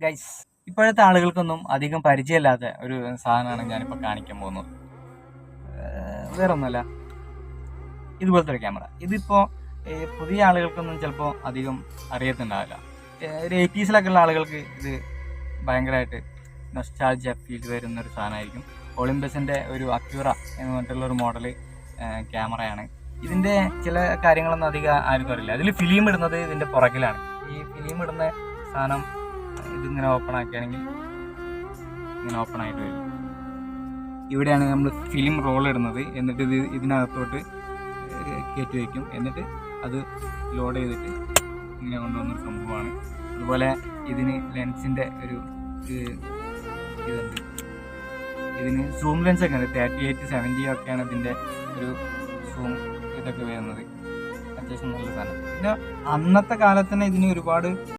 Guys, ഇപ്പോഴത്തെ ആളുകൾക്കൊന്നും അധികം പരിചയമില്ലാത്ത ഒരു സാധനമാണ് ഞാനിപ്പോൾ കാണിക്കാൻ പോകുന്നത്. വേറെ ഒന്നുമല്ല, ഇതുപോലത്തെ ഒരു ക്യാമറ. ഇതിപ്പോൾ പുതിയ ആളുകൾക്കൊന്നും ചിലപ്പോൾ അധികം അറിയത്തുണ്ടാവില്ല. ഒരു 80s ഉള്ള ആളുകൾക്ക് ഇത് ഭയങ്കരമായിട്ട് നൊസ്റ്റാൾജിയ ഫീൽ വരുന്നൊരു സാധനമായിരിക്കും. ഒളിമ്പസിൻ്റെ ഒരു അക്യൂറ എന്ന് പറഞ്ഞിട്ടുള്ളൊരു മോഡൽ ക്യാമറയാണ്. ഇതിൻ്റെ ചില കാര്യങ്ങളൊന്നും അധികം ആർക്കും അറിയില്ല. അതിൽ ഫിലിം ഇടുന്നത് ഇതിൻ്റെ പുറകിലാണ്. ഈ ഫിലിം ഇടുന്ന സാധനം ഇതിങ്ങനെ ഓപ്പൺ ആക്കുകയാണെങ്കിൽ ഇങ്ങനെ ഓപ്പൺ ആയിട്ട് വരും. ഇവിടെയാണ് നമ്മൾ ഫിലിം റോൾ ഇടുന്നത്. എന്നിട്ട് ഇത് ഇതിനകത്തോട്ട് കയറ്റി വയ്ക്കും. എന്നിട്ട് അത് ലോഡ് ചെയ്തിട്ട് ഇങ്ങനെ കൊണ്ടുവന്നൊരു സംഭവമാണ്. അതുപോലെ ഇതിന് ലെൻസിൻ്റെ ഒരു ഇതുണ്ട്. ഇതിന് സൂം ലെൻസ് ഒക്കെ ഉണ്ട്. 38-70 ഒക്കെയാണ് ഇതിൻ്റെ ഒരു സൂം ഇതൊക്കെ വരുന്നത്. അത്യാവശ്യം നല്ല സാധനം. പിന്നെ അന്നത്തെ കാലത്ത് തന്നെ ഇതിന് ഒരുപാട്